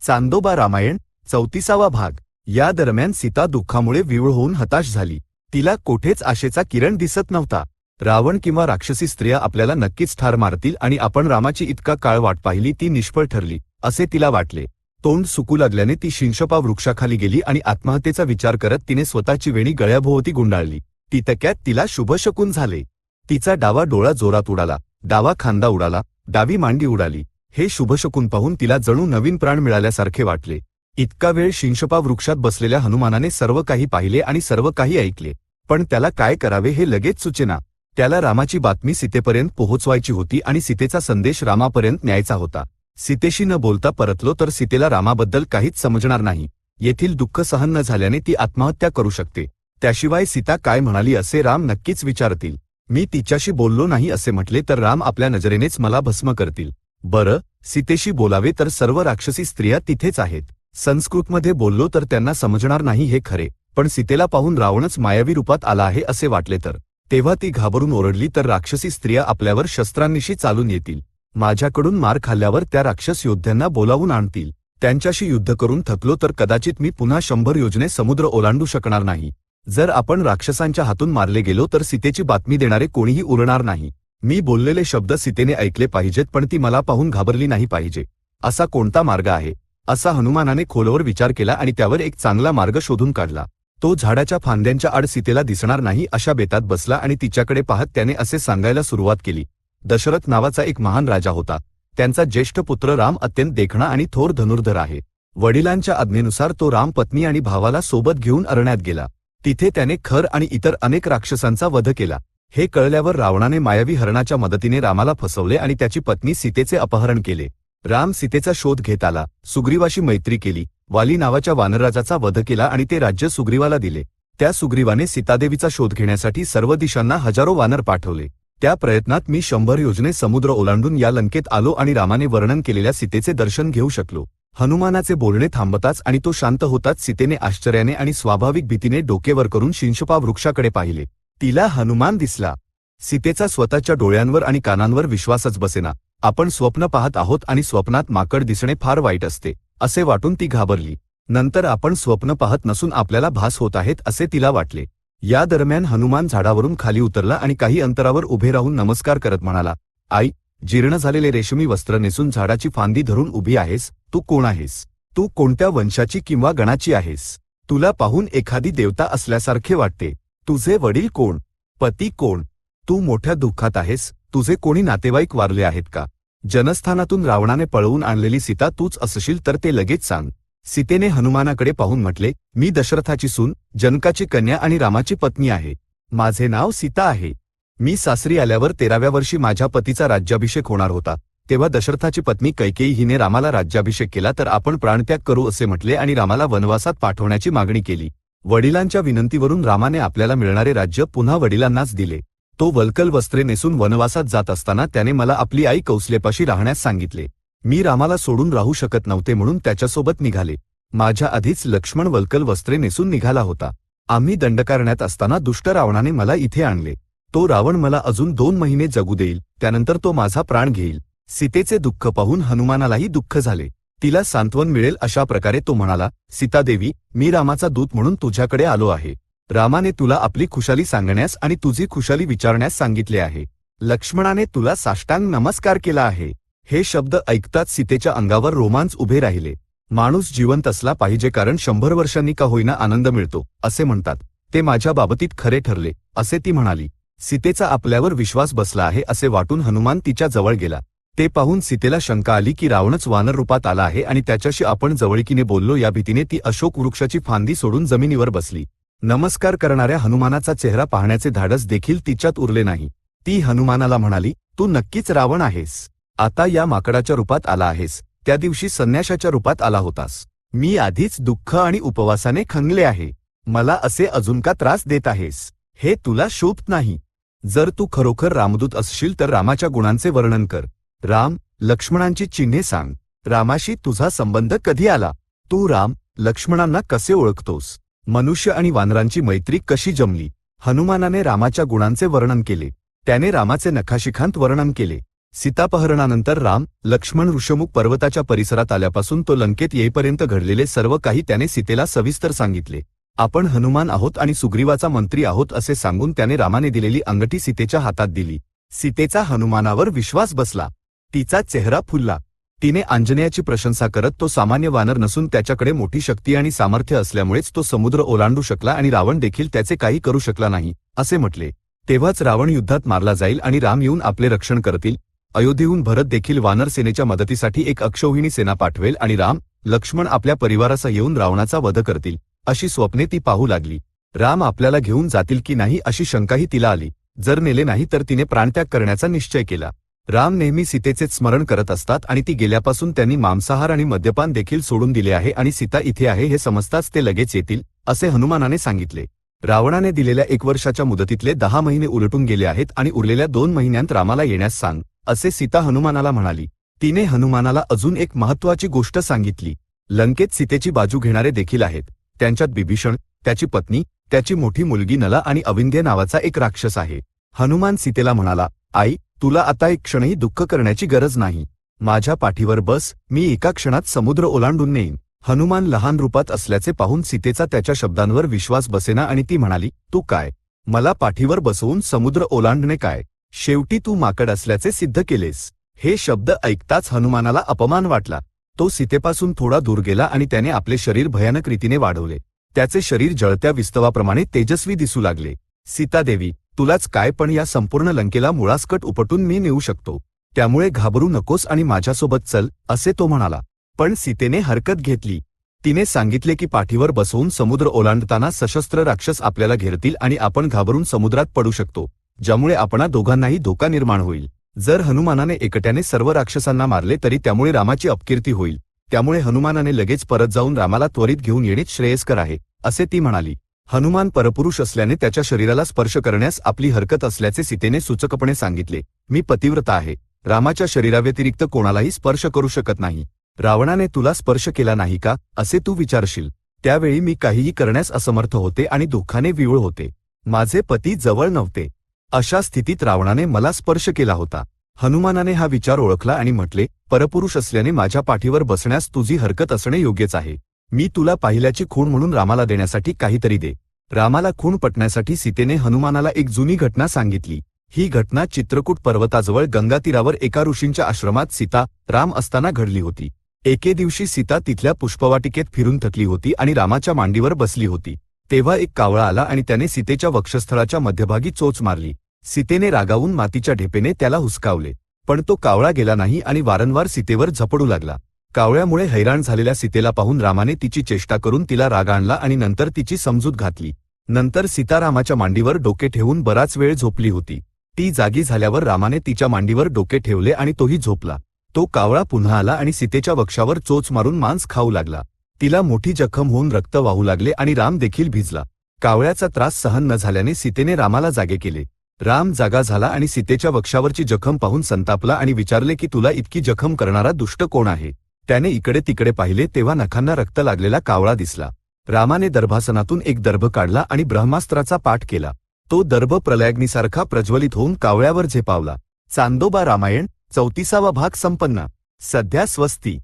चांदोबा रामायण 34वा भाग। या दरम्यान सीता दुःखामुळे विव्हळ होऊन हताश झाली। तिला कोठेच आशेचा किरण दिसत नव्हता। रावण किंवा राक्षसी स्त्रिया आपल्याला नक्कीच ठार मारतील आणि आपण रामाची इतका काळ वाट पाहिली ती निष्फळ ठरली असे तिला वाटले। तोंड सुकू लागल्याने ती शिंशपा वृक्षाखाली गेली आणि आत्महत्येचा विचार करत तिने स्वतःची वेणी गळ्याभोवती गुंडाळली। तितक्यात तिला शुभशकुन झाले। तिचा डावा डोळा जोरात उडाला, डावा खांदा उडाला, डावी मांडी उडाली। हे शुभशकुन पाहून तिला जणू नवीन प्राण मिळाल्यासारखे वाटले। इतका वेळ शिंशपा वृक्षात बसलेल्या हनुमानाने सर्व काही पाहिले आणि सर्व काही ऐकले, पण त्याला काय करावे हे लगेच सुचेना। त्याला रामाची बातमी सीतेपर्यंत पोहोचवायची होती आणि सीतेचा संदेश रामापर्यंत न्यायचा होता। सीतेशी न बोलता परतलो तर सीतेला रामाबद्दल काहीच समजणार नाही। येथील दुःख सहन न झाल्याने ती आत्महत्या करू शकते। त्याशिवाय सीता काय म्हणाली असे राम नक्कीच विचारतील। मी तिच्याशी बोललो नाही असे म्हटले तर राम आपल्या नजरेनेच मला भस्म करतील। बरं, सीतेशी बोलावे तर सर्व राक्षसी स्त्रिया तिथेच आहेत। संस्कृतमध्ये बोललो तर त्यांना समजणार नाही हे खरे, पण सीतेला पाहून रावणच मायावी रूपात आला आहे असे वाटले तर तेव्हा ती घाबरून ओरडली तर राक्षसी स्त्रिया आपल्यावर शस्त्रांनिशी चालून येतील। माझ्याकडून मार खाल्ल्यावर त्या राक्षस योद्ध्यांना बोलावून आणतील। त्यांच्याशी युद्ध करून थकलो तर कदाचित मी पुन्हा 100 योजने समुद्र ओलांडू शकणार नाही। जर आपण राक्षसांच्या हातून मारले गेलो तर सीतेची बातमी देणारे कोणीही उरणार नाही। मी बोललेले शब्द सीतेने ऐकले पाहिजेत, पण ती मला पाहून घाबरली नाही पाहिजे। असा कोणता मार्ग आहे? असा हनुमानाने खोलवर विचार केला आणि त्यावर एक चांगला मार्ग शोधून काढला। तो झाडाच्या फांद्यांच्या आड सीतेला दिसणार नाही अशा बेतात बसला आणि तिच्याकडे पाहत त्याने असे सांगायला सुरुवात केली। दशरथ नावाचा एक महान राजा होता। त्यांचा ज्येष्ठ पुत्र राम अत्यंत देखणा आणि थोर धनुर्धर आहे। वडिलांच्या आज्ञेनुसार तो राम पत्नी आणि भावाला सोबत घेऊन अरण्यात गेला। तिथे त्याने खर आणि इतर अनेक राक्षसांचा वध केला। हे कळल्यावर रावणाने मायावी हरणाच्या मदतीने रामाला फसवले आणि त्याची पत्नी सीतेचे अपहरण केले। राम सीतेचा शोध घेत आला, सुग्रीवाशी मैत्री केली, वाली नावाच्या वानरराजाचा वध केला आणि ते राज्य सुग्रीवाला दिले। त्या सुग्रीवाने सीतादेवीचा शोध घेण्यासाठी सर्व दिशांना हजारो वानर पाठवले। त्या प्रयत्नात मी 100 योजने समुद्र ओलांडून या लंकेत आलो आणि रामाने वर्णन केलेल्या सीतेचे दर्शन घेऊ शकलो। हनुमानाचे बोलणे थांबताच आणि तो शांत होताच सीतेने आश्चर्याने आणि स्वाभाविक भीतीने डोके वर करून शिंशपा वृक्षाकडे पाहिले। तिला हनुमान दिसला। सीतेचा स्वतःच्या डोळ्यांवर आणि कानांवर विश्वासच बसेना। आपण स्वप्न पाहत आहोत आणि स्वप्नात माकड दिसणे फार वाईट असते असे वाटून ती घाबरली। नंतर आपण स्वप्न पाहत नसून आपल्याला भास होत आहेत असे तिला वाटले। या दरम्यान हनुमान झाडावरून खाली उतरला आणि काही अंतरावर उभे राहून नमस्कार करत म्हणाला, आई, जीर्ण झालेले रेशमी वस्त्र नेसून झाडाची फांदी धरून उभी आहेस, तू कोण आहेस? तू कोणत्या वंशाची किंवा गणाची आहेस? तुला पाहून एखादी देवता असल्यासारखे वाटते। तुझे वडील कोण? पती कोण? तू मोठ्या दुःखात आहेस, तुझे कोणी नातेवाईक वारले आहेत का? जनस्थानातून रावणाने पळवून आणलेली सीता तूच असशील तर ते लगेच सांग। सीतेने हनुमानाकडे पाहून म्हटले, मी दशरथाची सून, जनकाची कन्या आणि रामाची पत्नी आहे। माझे नाव सीता आहे। मी सासरी आल्यावर 13व्या वर्षी माझ्या पतीचा राज्याभिषेक होणार होता। तेव्हा दशरथाची पत्नी कैकेयी हिने रामाला राज्याभिषेक केला तर आपण प्राणत्याग करू असे म्हटले आणि रामाला वनवासात पाठवण्याची मागणी केली। वडिलांच्या विनंतीवरून रामाने आपल्याला मिळणारे राज्य पुन्हा वडिलांनाच दिले। तो वल्कल वस्त्रे नेसून वनवासात जात असताना त्याने मला आपली आई कौसलेपाशी राहण्यास सांगितले। मी रामाला सोडून राहू शकत नव्हते म्हणून त्याच्यासोबत निघाले। माझ्या आधीच लक्ष्मण वल्कल वस्त्रे नेसून निघाला होता। आम्ही दंडकारण्यात असताना दुष्ट रावणाने मला इथे आणले। तो रावण मला अजून 2 महिने जगू देईल, त्यानंतर तो माझा प्राण घेईल। सीतेचे दुःख पाहून हनुमानालाही दुःख झाले। तिला सांत्वन मिळेल अशा प्रकारे तो म्हणाला, सीतादेवी, मी रामाचा दूत म्हणून तुझ्याकडे आलो आहे। रामाने तुला आपली खुशाली सांगण्यास आणि तुझी खुशाली विचारण्यास सांगितले आहे। लक्ष्मणाने तुला साष्टांग नमस्कार केला आहे। हे शब्द ऐकताच सीतेच्या अंगावर रोमांच उभे राहिले। माणूस जिवंत असला पाहिजे कारण 100 वर्षांनी का होईना आनंद मिळतो असे म्हणतात, ते माझ्या बाबतीत खरे ठरले असे ती म्हणाली। सीतेचा आपल्यावर विश्वास बसला आहे असे वाटून हनुमान तिच्या जवळ गेला। ते पाहून सीतेला शंका आली की रावणच वानर रूपात आला आहे आणि त्याच्याशी आपण जवळकीने बोललो या भीतीने ती अशोक वृक्षाची फांदी सोडून जमिनीवर बसली। नमस्कार करणाऱ्या हनुमानाचा चेहरा पाहण्याचे धाडस देखील तिच्यात उरले नाही। ती हनुमानाला म्हणाली, तू नक्कीच रावण आहेस। आता या माकडाच्या रूपात आला आहेस, त्या दिवशी संन्याशाच्या रूपात आला होतास। मी आधीच दुःख आणि उपवासाने खंगले आहे। मला असे अजून का त्रास देत आहेस? हे तुला शोभत नाही। जर तू खरोखर रामदूत असशील तर रामाच्या गुणांचे वर्णन कर। राम, लक्ष्मणांची चिन्हे सांग। रामाशी तुझा संबंध कधी आला? तू राम, लक्ष्मणांना कसे ओळखतोस? मनुष्य आणि वानरांची मैत्री कशी जमली? हनुमानाने रामाच्या गुणांचे वर्णन केले। त्याने रामाचे नखाशिखांत वर्णन केले। सीतापहरणानंतर राम लक्ष्मण ऋषमुख पर्वताच्या परिसरात आल्यापासून तो लंकेत येईपर्यंत घडलेले सर्व काही त्याने सीतेला सविस्तर सांगितले. आपण हनुमान आहोत आणि सुग्रीवाचा मंत्री आहोत असे सांगून त्याने रामाने दिलेली अंगठी सीतेच्या हातात दिली. सीतेचा हनुमानावर विश्वास बसला. तिचा चेहरा फुलला. तिने आंजनेयाची प्रशंसा करत तो सामान्य वानर नसून त्याच्याकडे मोठी शक्ती आणि सामर्थ्य असल्यामुळेच तो समुद्र ओलांडू शकला आणि रावण देखील त्याचे काही करू शकला नाही असे म्हटले. तेव्हाच रावण युद्धात मारला जाईल आणि राम येऊन आपले रक्षण करतील. अयोध्येहून भरत देखील वानर सेनेच्या मदतीसाठी एक अक्षौहिणी सेना पाठवेल आणि राम लक्ष्मण आपल्या परिवारासह येऊन रावणाचा वध करतील अशी स्वप्ने ती पाहू लागली. राम आपल्याला घेऊन जातील की नाही अशी शंकाही तिला आली. जर नेले नाही तर तिने प्राणत्याग करण्याचा निश्चय केला. राम नेहमी सीतेचेच स्मरण करत असतात आणि ती गेल्यापासून त्यांनी मांसाहार आणि मद्यपान देखील सोडून दिले आहे आणि सीता इथे आहे हे समजताच ते लगेच येतील असे हनुमानाने सांगितले. रावणाने दिलेल्या 1 वर्षाच्या मुदतीतले 10 महिने उलटून गेले आहेत आणि उरलेल्या 2 महिन्यांत रामाला येण्यास सांग असे सीता हनुमानाला म्हणाली. तिने हनुमानाला अजून एक महत्त्वाची गोष्ट सांगितली. लंकेत सीतेची बाजू घेणारे देखील आहेत. त्यांच्यात बिभीषण, त्याची पत्नी, त्याची मोठी मुलगी नला आणि अविंध्य नावाचा एक राक्षस आहे. हनुमान सीतेला म्हणाला, आई, तुला आता एक क्षणही दुःख करण्याची गरज नाही. माझ्या पाठीवर बस, मी एका क्षणात समुद्र ओलांडून नेईन. हनुमान लहान रूपात असल्याचे पाहून सीतेचा त्याच्या शब्दांवर विश्वास बसेना आणि ती म्हणाली, तू काय? मला पाठीवर बसवून समुद्र ओलांडणे काय? शेवटी तू माकड असल्याचे सिद्ध केलेस. हे शब्द ऐकताच हनुमानाला अपमान वाटला. तो सीतेपासून थोडा दूर गेला आणि त्याने आपले शरीर भयानक रीतीने वाढवले. त्याचे शरीर जळत्या विस्तवाप्रमाणे तेजस्वी दिसू लागले. सीतादेवी, तुलाच काय, पण या संपूर्ण लंकेला मुळासकट उपटून मी नेऊ शकतो. त्यामुळे घाबरू नकोस आणि माझ्यासोबत चल असे तो म्हणाला. पण सीतेने हरकत घेतली. तिने सांगितले की पाठीवर बसवून समुद्र ओलांडताना सशस्त्र राक्षस आपल्याला घेरतील आणि आपण घाबरून समुद्रात पडू शकतो, ज्यामुळे आपणा दोघांनाही धोका निर्माण होईल. जर हनुमानाने एकट्याने सर्व राक्षसांना मारले तरी त्यामुळे रामाची अपकीर्ती होईल. त्यामुळे हनुमानाने लगेच परत जाऊन रामाला त्वरित घेऊन येणेच श्रेयस्कर आहे असे ती म्हणाली. हनुमान परपुरुष असल्याने त्याच्या शरीराला स्पर्श करण्यास आपली हरकत असल्याचे सीतेने सूचकपणे सांगितले. मी पतिव्रता आहे. रामाच्या शरीराव्यतिरिक्त कोणालाही स्पर्श करू शकत नाही. रावणाने तुला स्पर्श केला नाही का असे तू विचारशील. त्यावेळी मी काहीही करण्यास असमर्थ होते आणि दुःखाने विवळ होते. माझे पती जवळ नव्हते. अशा स्थितीत रावणाने मला स्पर्श केला होता. हनुमानाने हा विचार ओळखला आणि म्हटले, परपुरुष असल्याने माझ्या पाठीवर बसण्यास तुझी हरकत असणे योग्यच आहे. मी तुला पाहिल्याची खूण म्हणून रामाला देण्यासाठी काहीतरी दे. रामाला खूण पटण्यासाठी सीतेने हनुमानाला एक जुनी घटना सांगितली. ही घटना चित्रकूट पर्वताजवळ गंगा तीरावर एका ऋषींच्या आश्रमात सीता, राम असताना घडली होती. एके दिवशी सीता तिथल्या पुष्पवाटिकेत फिरून थकली होती आणि रामाच्या मांडीवर बसली होती. तेव्हा एक कावळा आला आणि त्याने सीतेच्या वक्षस्थळाच्या मध्यभागी चोच मारली. सीतेने रागावून मातीच्या ढेपेने त्याला हुसकावले, पण तो कावळा गेला नाही आणि वारंवार सीतेवर झपडू लागला. कावळ्यामुळे हैराण झालेल्या सीतेला पाहून रामाने तिची चेष्टा करून तिला राग आणला आणि नंतर तिची समजूत घातली. नंतर सीता रामाच्या मांडीवर डोके ठेवून बराच वेळ झोपली होती. ती जागी झाल्यावर रामाने तिच्या मांडीवर डोके ठेवले आणि तोही झोपला. तो कावळा पुन्हा आला आणि सीतेच्या वक्षावर चोच मारून मांस खाऊ लागला. तिला मोठी जखम होऊन रक्त वाहू लागले आणि राम देखील भिजला. कावळ्याचा त्रास सहन न झाल्याने सीतेने रामाला जागे केले. राम जागा झाला आणि सीतेच्या वक्षावरची जखम पाहून संतापला आणि विचारले की तुला इतकी जखम करणारा दुष्ट कोण आहे? त्याने इकडे तिकडे पाहिले तेव्हा नखांना रक्त लागलेला कावळा दिसला. रामाने दर्भासनातून एक दर्भ काढला आणि ब्रह्मास्त्राचा पाठ केला. तो दर्भ प्रलयाग्नीसारखा प्रज्वलित होऊन कावळ्यावर झेपावला. चांदोबा रामायण 34वा भाग संपन्न. सध्या स्वस्ती.